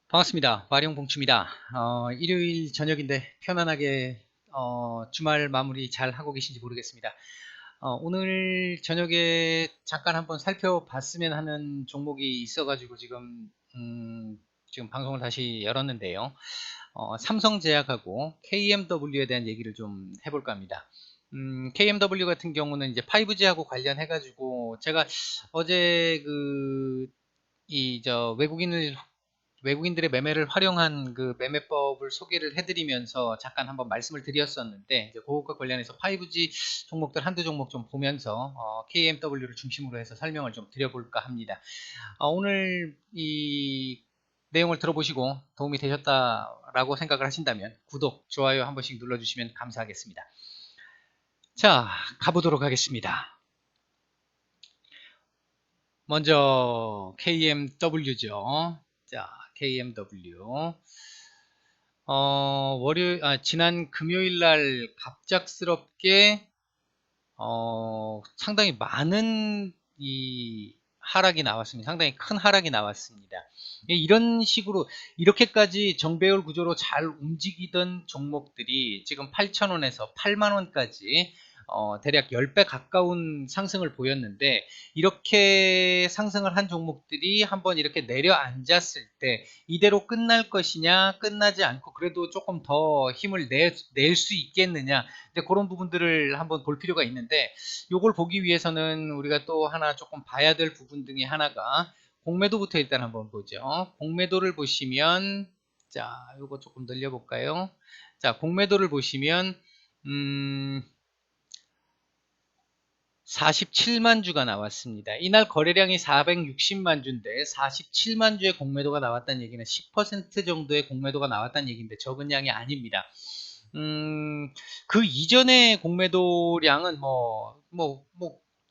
반갑습니다. 와룡봉추입니다. 일요일 저녁인데 편안하게 주말 마무리 잘 하고 계신지 모르겠습니다. 오늘 저녁에 잠깐 한번 살펴봤으면 하는 종목이 있어가지고 지금 방송을 다시 열었는데요. 삼성제약하고 KMW에 대한 얘기를 좀 해볼까 합니다. KMW 같은 경우는 이제 5G하고 관련해가지고 제가 어제 외국인들의 매매를 활용한 그 매매법을 소개를 해드리면서 잠깐 한번 말씀을 드렸었는데, 이제 그것과 관련해서 5G 종목들 한두 종목 좀 보면서 KMW를 중심으로 해서 설명을 좀 드려볼까 합니다. 오늘 이 내용을 들어보시고 도움이 되셨다라고 생각을 하신다면 구독, 좋아요 한 번씩 눌러주시면 감사하겠습니다. 자, 가보도록 하겠습니다. 먼저 KMW죠. 자, KMW. 지난 금요일 날 갑작스럽게 상당히 많은 하락이 나왔습니다. 상당히 큰 하락이 나왔습니다. 이런 식으로 이렇게까지 정배열 구조로 잘 움직이던 종목들이 지금 8,000원에서 8만원까지 대략 10배 가까운 상승을 보였는데, 이렇게 상승을 한 종목들이 한번 이렇게 내려앉았을 때 이대로 끝날 것이냐, 끝나지 않고 그래도 조금 더 힘을 낼 수 있겠느냐, 이제 그런 부분들을 한번 볼 필요가 있는데, 요걸 보기 위해서는 우리가 또 하나 조금 봐야 될 부분 중에 하나가 공매도부터 일단 한번 보죠. 공매도를 보시면, 자, 요거 조금 늘려볼까요? 자, 공매도를 보시면 47만 주가 나왔습니다. 이날 거래량이 460만 주인데 47만 주의 공매도가 나왔다는 얘기는 10% 정도의 공매도가 나왔다는 얘기인데 적은 양이 아닙니다. 그 이전의 공매도량은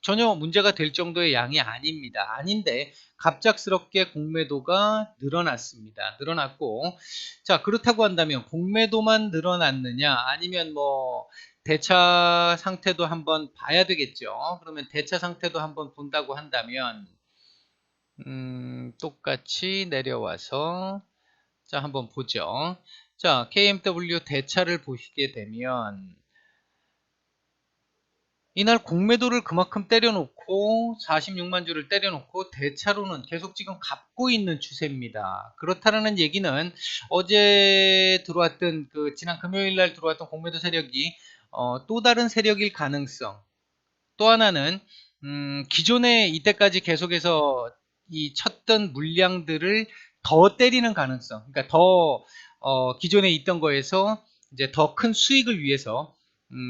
전혀 문제가 될 정도의 양이 아닙니다. 아닌데 갑작스럽게 공매도가 늘어났습니다. 늘어났고, 자, 그렇다고 한다면 공매도만 늘어났느냐, 아니면 대차 상태도 한번 봐야 되겠죠. 그러면 대차 상태도 한번 본다고 한다면 똑같이 내려와서 자, 한번 보죠. 자, KMW 대차를 보시게 되면 이날 공매도를 그만큼 때려놓고 46만 주를 때려놓고 대차로는 계속 지금 갚고 있는 추세입니다. 그렇다는 얘기는 어제 들어왔던 지난 금요일 날 들어왔던 공매도 세력이 또 다른 세력일 가능성, 또 하나는 기존에 이때까지 계속해서 이 쳤던 물량들을 더 때리는 가능성, 그러니까 더 기존에 있던 거에서 이제 더 큰 수익을 위해서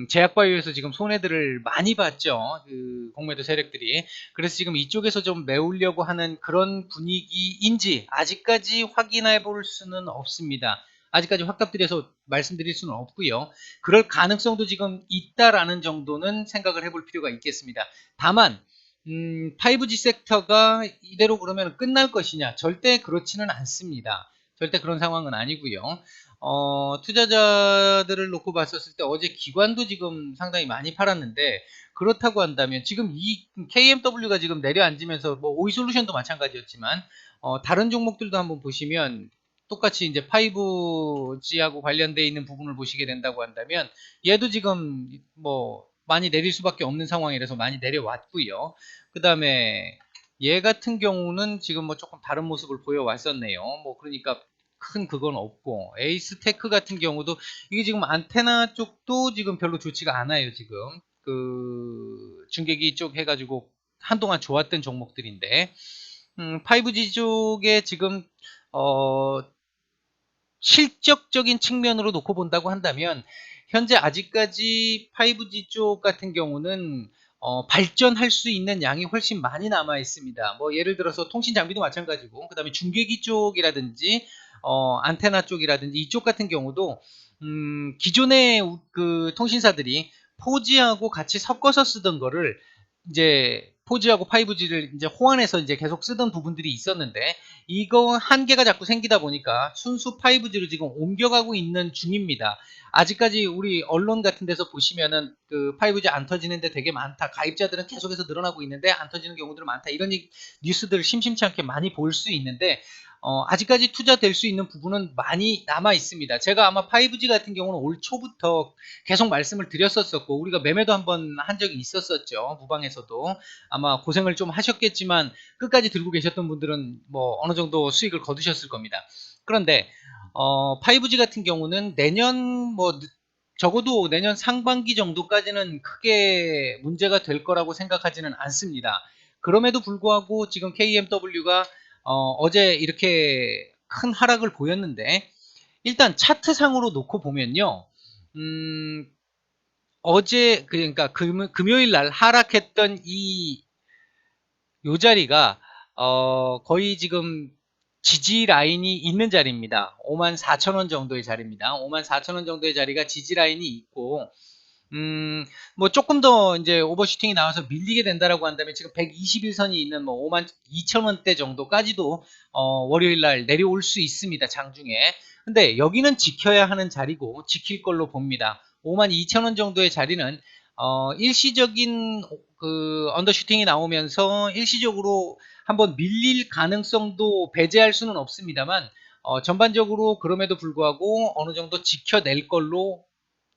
제약바이오에서 지금 손해들을 많이 봤죠. 그 공매도 세력들이. 그래서 지금 이쪽에서 좀 메우려고 하는 그런 분위기인지 아직까지 확인해 볼 수는 없습니다. 아직까지 확답드려서 말씀드릴 수는 없고요. 그럴 가능성도 지금 있다라는 정도는 생각을 해볼 필요가 있겠습니다. 다만 5G 섹터가 이대로 그러면 끝날 것이냐? 절대 그렇지는 않습니다. 절대 그런 상황은 아니고요. 투자자들을 놓고 봤었을 때 어제 기관도 지금 상당히 많이 팔았는데, 그렇다고 한다면 지금 이 KMW가 지금 내려앉으면서 오이솔루션도 마찬가지였지만 다른 종목들도 한번 보시면 똑같이 이제 5G하고 관련되어 있는 부분을 보시게 된다고 한다면 얘도 지금 많이 내릴 수밖에 없는 상황이라서 많이 내려왔고요. 그 다음에 얘 같은 경우는 지금 조금 다른 모습을 보여왔었네요. 그러니까 큰 그건 없고, 에이스테크 같은 경우도 이게 지금 안테나 쪽도 지금 별로 좋지가 않아요. 지금 중계기 쪽 해가지고 한동안 좋았던 종목들인데 5G 쪽에 지금 실적적인 측면으로 놓고 본다고 한다면 현재 아직까지 5G 쪽 같은 경우는 발전할 수 있는 양이 훨씬 많이 남아 있습니다. 예를 들어서 통신 장비도 마찬가지고, 그 다음에 중계기 쪽이라든지 안테나 쪽이라든지 이쪽 같은 경우도 기존의 그 통신사들이 4G하고 같이 섞어서 쓰던 거를 이제 4G하고 5G를 이제 호환해서 이제 계속 쓰던 부분들이 있었는데, 이거 한계가 자꾸 생기다 보니까 순수 5G로 지금 옮겨가고 있는 중입니다. 아직까지 우리 언론 같은 데서 보시면은 5G 안 터지는데 되게 많다. 가입자들은 계속해서 늘어나고 있는데 안 터지는 경우들 많다. 이런 뉴스들을 심심치 않게 많이 볼 수 있는데, 아직까지 투자될 수 있는 부분은 많이 남아 있습니다. 제가 아마 5G 같은 경우는 올 초부터 계속 말씀을 드렸었고 우리가 매매도 한번 한 적이 있었었죠. 무방에서도 아마 고생을 좀 하셨겠지만 끝까지 들고 계셨던 분들은 뭐 어느 정도 수익을 거두셨을 겁니다. 그런데 5G 같은 경우는 내년 뭐 적어도 내년 상반기 정도까지는 크게 문제가 될 거라고 생각하지는 않습니다. 그럼에도 불구하고 지금 KMW가 어제 이렇게 큰 하락을 보였는데 일단 차트상으로 놓고 보면요. 음, 어제 그러니까 금요일 날 하락했던 요 자리가 거의 지금 지지 라인이 있는 자리입니다. 54,000원 정도의 자리입니다. 54,000원 정도의 자리가 지지 라인이 있고 뭐 조금 더 이제 오버슈팅이 나와서 밀리게 된다라고 한다면 지금 121선이 있는 뭐 52,000원대 정도까지도 월요일 날 내려올 수 있습니다. 장중에. 근데 여기는 지켜야 하는 자리고 지킬 걸로 봅니다. 52,000원 정도의 자리는 일시적인 그 언더슈팅이 나오면서 일시적으로 한번 밀릴 가능성도 배제할 수는 없습니다만 전반적으로 그럼에도 불구하고 어느 정도 지켜낼 걸로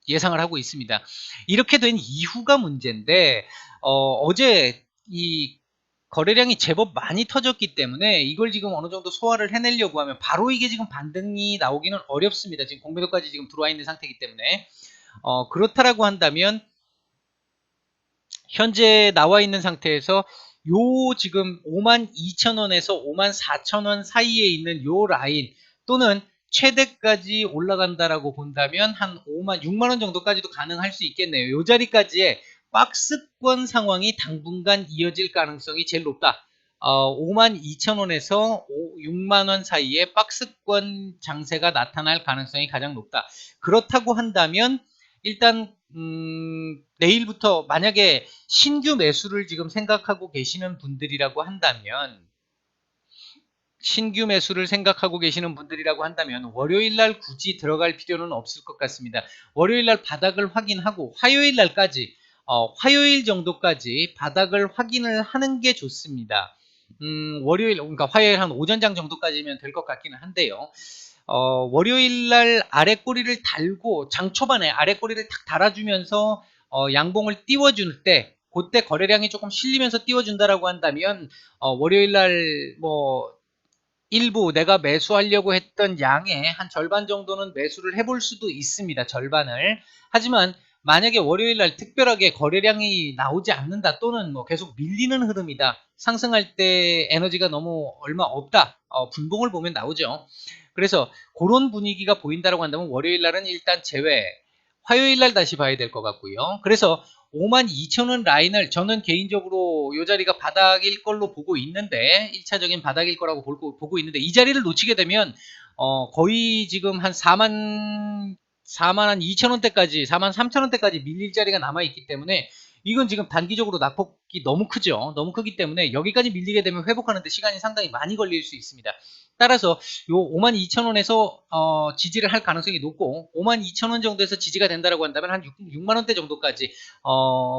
예상을 하고 있습니다. 이렇게 된 이후가 문제인데 어제 이 거래량이 제법 많이 터졌기 때문에 이걸 지금 어느 정도 소화를 해내려고 하면 바로 이게 지금 반등이 나오기는 어렵습니다. 지금 공매도까지 지금 들어와 있는 상태이기 때문에 그렇다라고 한다면 현재 나와 있는 상태에서 요 지금 52,000원에서 54,000원 사이에 있는 요 라인 또는 최대까지 올라간다라고 본다면 한 6만원 정도까지도 가능할 수 있겠네요. 요 자리까지의 박스권 상황이 당분간 이어질 가능성이 제일 높다. 52,000원에서 6만원 사이에 박스권 장세가 나타날 가능성이 가장 높다. 그렇다고 한다면 일단 내일부터 만약에 신규 매수를 지금 생각하고 계시는 분들이라고 한다면 월요일 날 굳이 들어갈 필요는 없을 것 같습니다. 월요일 날 바닥을 확인하고 화요일 날까지 화요일 정도까지 바닥을 확인을 하는 게 좋습니다. 월요일 그러니까 화요일 한 오전장 정도까지면 될 것 같기는 한데요. 월요일 날 아래 꼬리를 달고 장 초반에 아래 꼬리를 탁 달아주면서 양봉을 띄워줄 때 그때 거래량이 조금 실리면서 띄워준다라고 한다면 월요일 날뭐 일부 내가 매수하려고 했던 양의 한 절반 정도는 매수를 해볼 수도 있습니다. 절반을. 하지만 만약에 월요일 날 특별하게 거래량이 나오지 않는다 또는 뭐 계속 밀리는 흐름이다. 상승할 때 에너지가 너무 얼마 없다. 분봉을 보면 나오죠. 그래서 그런 분위기가 보인다고 한다면 월요일 날은 일단 제외. 화요일 날 다시 봐야 될 것 같고요. 그래서 52,000원 라인을 저는 개인적으로 이 자리가 바닥일 걸로 보고 있는데 1차적인 바닥일 거라고 보고 있는데 이 자리를 놓치게 되면 거의 지금 한 4만 2천원대까지 4만 3천원대까지 밀릴 자리가 남아있기 때문에 이건 지금 단기적으로 낙폭이 너무 크죠. 너무 크기 때문에 여기까지 밀리게 되면 회복하는데 시간이 상당히 많이 걸릴 수 있습니다. 따라서 요 52,000원에서 지지를 할 가능성이 높고 52,000원 정도에서 지지가 된다고 한다면 한 6만원대 정도까지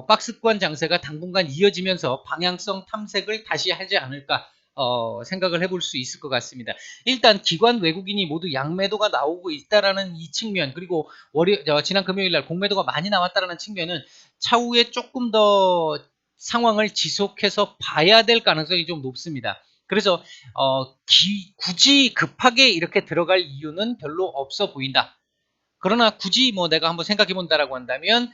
박스권 장세가 당분간 이어지면서 방향성 탐색을 다시 하지 않을까 생각을 해볼 수 있을 것 같습니다. 일단 기관 외국인이 모두 양매도가 나오고 있다라는 이 측면 그리고 지난 금요일날 공매도가 많이 나왔다라는 측면은 차후에 조금 더 상황을 지속해서 봐야 될 가능성이 좀 높습니다. 그래서 굳이 급하게 이렇게 들어갈 이유는 별로 없어 보인다. 그러나 굳이 뭐 내가 한번 생각해 본다라고 한다면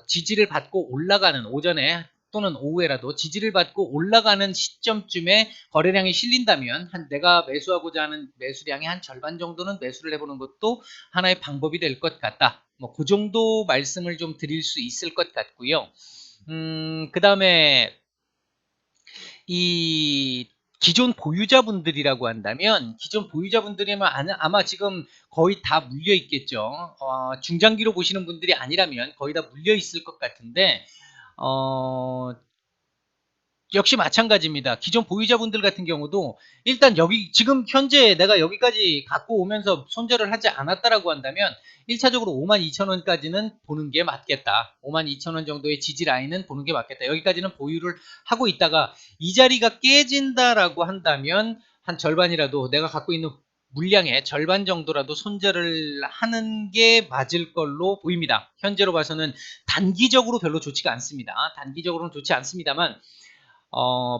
지지를 받고 올라가는 오전에 또는 오후에라도 지지를 받고 올라가는 시점쯤에 거래량이 실린다면 내가 매수하고자 하는 매수량의 한 절반 정도는 매수를 해보는 것도 하나의 방법이 될 것 같다. 뭐 그 정도 말씀을 좀 드릴 수 있을 것 같고요. 그 다음에 이 기존 보유자분들이라고 한다면 기존 보유자분들이면 아마 지금 거의 다 물려 있겠죠. 중장기로 보시는 분들이 아니라면 거의 다 물려 있을 것 같은데 역시 마찬가지입니다. 기존 보유자분들 같은 경우도 일단 여기 지금 현재 내가 여기까지 갖고 오면서 손절을 하지 않았다라고 한다면 1차적으로 52,000원까지는 보는 게 맞겠다. 52,000원 정도의 지지 라인은 보는 게 맞겠다. 여기까지는 보유를 하고 있다가 이 자리가 깨진다라고 한다면 한 절반이라도 내가 갖고 있는 물량의 절반 정도라도 손절을 하는 게 맞을 걸로 보입니다. 현재로 봐서는 단기적으로 별로 좋지가 않습니다. 단기적으로는 좋지 않습니다만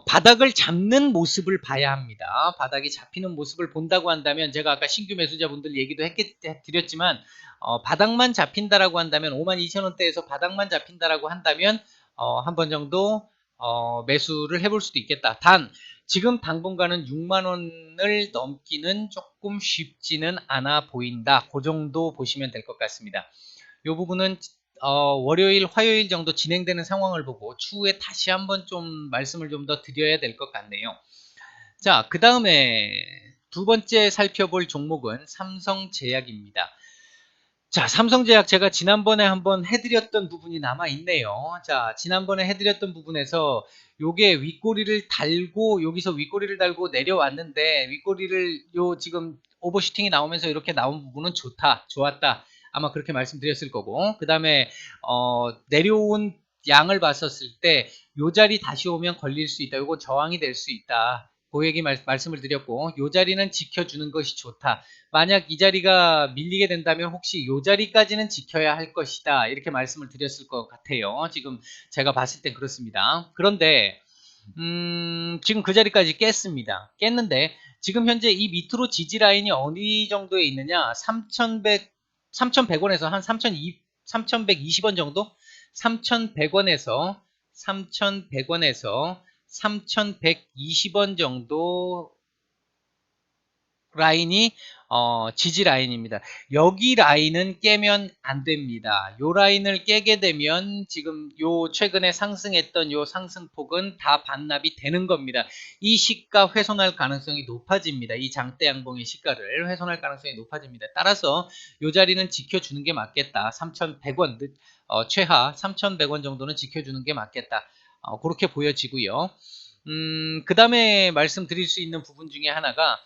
바닥을 잡는 모습을 봐야 합니다. 바닥이 잡히는 모습을 본다고 한다면 제가 아까 신규 매수자분들 얘기도 드렸지만 바닥만 잡힌다라고 한다면 52,000원대에서 바닥만 잡힌다라고 한다면 한 번 정도 매수를 해볼 수도 있겠다. 단 지금 당분간은 6만원을 넘기는 조금 쉽지는 않아 보인다. 그 정도 보시면 될 것 같습니다. 이 부분은 월요일, 화요일 정도 진행되는 상황을 보고 추후에 다시 한번 좀 말씀을 좀 더 드려야 될 것 같네요. 자, 그 다음에 두 번째 살펴볼 종목은 삼성제약입니다. 자, 삼성제약 제가 지난번에 한번 해드렸던 부분이 남아있네요. 자, 지난번에 해드렸던 부분에서 요게 윗꼬리를 달고 여기서 윗꼬리를 달고 내려왔는데 윗꼬리를 지금 오버슈팅이 나오면서 이렇게 나온 부분은 좋았다. 아마 그렇게 말씀드렸을 거고 그 다음에 내려온 양을 봤었을 때 요 자리 다시 오면 걸릴 수 있다. 요거 저항이 될 수 있다. 그 얘기 말씀을 드렸고 요 자리는 지켜주는 것이 좋다. 만약 이 자리가 밀리게 된다면 혹시 이 자리까지는 지켜야 할 것이다. 이렇게 말씀을 드렸을 것 같아요. 지금 제가 봤을 땐 그렇습니다. 그런데 지금 그 자리까지 깼습니다. 깼는데 지금 현재 이 밑으로 지지 라인이 어느 정도에 있느냐 3,100원에서 한 3,120원 정도 3,100원에서 3,120원 정도 라인이 지지 라인입니다. 여기 라인은 깨면 안 됩니다. 요 라인을 깨게 되면 지금 요 최근에 상승했던 요 상승폭은 다 반납이 되는 겁니다. 이 시가 훼손할 가능성이 높아집니다. 이 장대 양봉의 시가를 훼손할 가능성이 높아집니다. 따라서 요 자리는 지켜주는 게 맞겠다. 3,100원 최하 3,100원 정도는 지켜주는 게 맞겠다. 그렇게 보여지고요. 그 다음에 말씀드릴 수 있는 부분 중에 하나가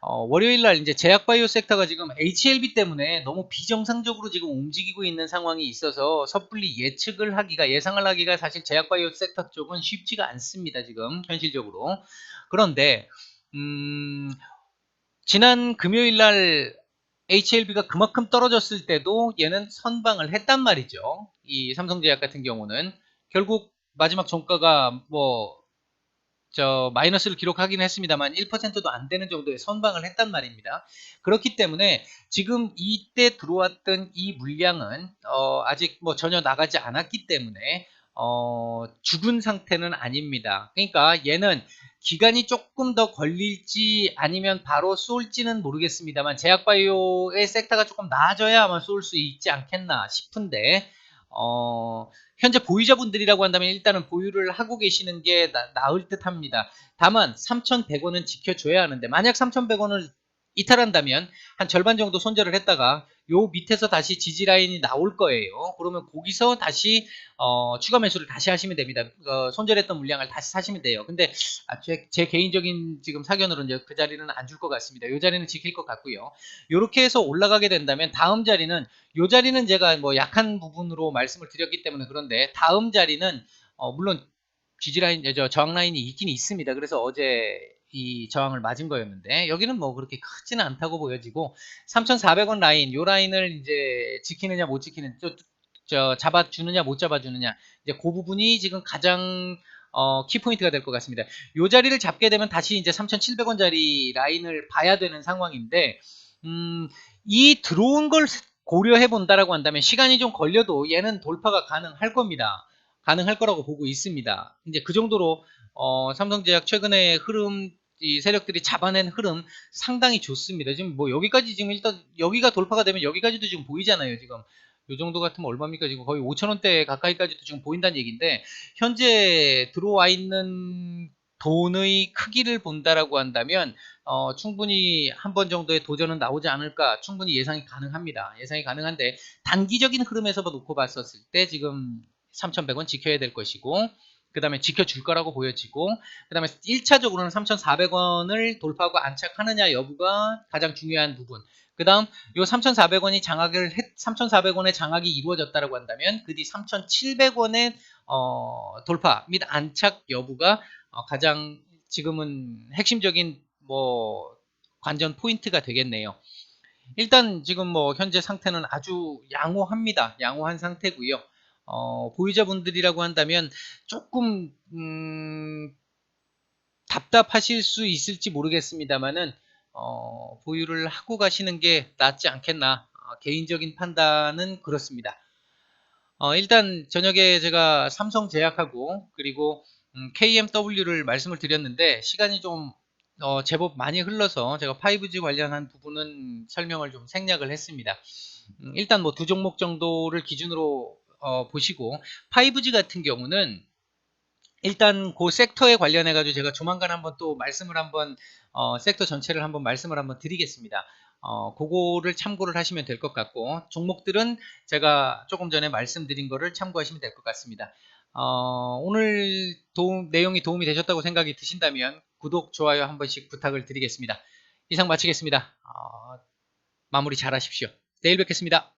월요일날 이제 제약바이오 섹터가 지금 HLB 때문에 너무 비정상적으로 지금 움직이고 있는 상황이 있어서 섣불리 예상을 하기가 사실 제약바이오 섹터 쪽은 쉽지가 않습니다. 지금 현실적으로. 그런데 지난 금요일날 HLB가 그만큼 떨어졌을 때도 얘는 선방을 했단 말이죠. 이 삼성제약 같은 경우는 결국 마지막 종가가 마이너스를 기록하긴 했습니다만 1%도 안 되는 정도의 선방을 했단 말입니다. 그렇기 때문에 지금 이때 들어왔던 이 물량은 아직 전혀 나가지 않았기 때문에 죽은 상태는 아닙니다. 그러니까 얘는 기간이 조금 더 걸릴지 아니면 바로 쏠지는 모르겠습니다만 제약바이오의 섹터가 조금 나아져야 아마 쏠 수 있지 않겠나 싶은데 현재 보유자분들이라고 한다면 일단은 보유를 하고 계시는 게 나을 듯 합니다. 다만 3,100원은 지켜줘야 하는데 만약 3,100원을 이탈한다면 한 절반 정도 손절을 했다가 요 밑에서 다시 지지 라인이 나올 거예요. 그러면 거기서 다시 추가 매수를 다시 하시면 됩니다. 손절했던 물량을 다시 사시면 돼요. 근데 제 개인적인 지금 사견으로는 이제 그 자리는 안 줄 것 같습니다. 요 자리는 지킬 것 같고요. 요렇게 해서 올라가게 된다면 다음 자리는 요 자리는 제가 약한 부분으로 말씀을 드렸기 때문에 그런데 다음 자리는 물론 지지 라인, 저항 라인이 있긴 있습니다. 그래서 어제 이 저항을 맞은 거였는데 여기는 그렇게 크지는 않다고 보여지고 3,400원 라인, 요 라인을 이제 지키느냐 못 지키는 잡아주느냐 못 잡아주느냐 이제 그 부분이 지금 가장 키포인트가 될 것 같습니다. 요 자리를 잡게 되면 다시 이제 3,700원짜리 라인을 봐야 되는 상황인데 이 들어온 걸 고려해 본다라고 한다면 시간이 좀 걸려도 얘는 돌파가 가능할 겁니다. 가능할 거라고 보고 있습니다. 이제 그 정도로 삼성제약 최근에 흐름 이 세력들이 잡아낸 흐름 상당히 좋습니다. 지금 여기까지 지금 일단 여기가 돌파가 되면 여기까지도 지금 보이잖아요. 지금 요 정도 같으면 얼마입니까? 지금 거의 5,000원대 가까이까지도 지금 보인다는 얘기인데 현재 들어와 있는 돈의 크기를 본다라고 한다면 충분히 한 번 정도의 도전은 나오지 않을까 충분히 예상이 가능합니다. 예상이 가능한데 단기적인 흐름에서 놓고 봤었을 때 지금 3,100원 지켜야 될 것이고 그 다음에 지켜줄 거라고 보여지고 그 다음에 1차적으로는 3,400원을 돌파하고 안착하느냐 여부가 가장 중요한 부분. 그 다음 요 3,400원이 3,400원의 장악이 이루어졌다고 한다면 그 뒤 3,700원의 돌파 및 안착 여부가 가장 지금은 핵심적인 뭐 관전 포인트가 되겠네요. 일단 지금 뭐 현재 상태는 아주 양호합니다. 양호한 상태고요. 보유자분들이라고 한다면 조금 답답하실 수 있을지 모르겠습니다만은 보유를 하고 가시는 게 낫지 않겠나. 개인적인 판단은 그렇습니다. 일단 저녁에 제가 삼성제약하고 그리고 KMW를 말씀을 드렸는데 시간이 좀 제법 많이 흘러서 제가 5G 관련한 부분은 설명을 좀 생략을 했습니다. 일단 뭐 두 종목 정도를 기준으로 보시고 5G 같은 경우는 일단 그 섹터에 관련해 가지고 제가 조만간 한번 또 말씀을 한번 섹터 전체를 한번 말씀을 한번 드리겠습니다. 그거를 참고를 하시면 될 것 같고 종목들은 제가 조금 전에 말씀드린 거를 참고하시면 될 것 같습니다. 오늘 내용이 도움이 되셨다고 생각이 드신다면 구독, 좋아요 한 번씩 부탁을 드리겠습니다. 이상 마치겠습니다. 마무리 잘 하십시오. 내일 뵙겠습니다.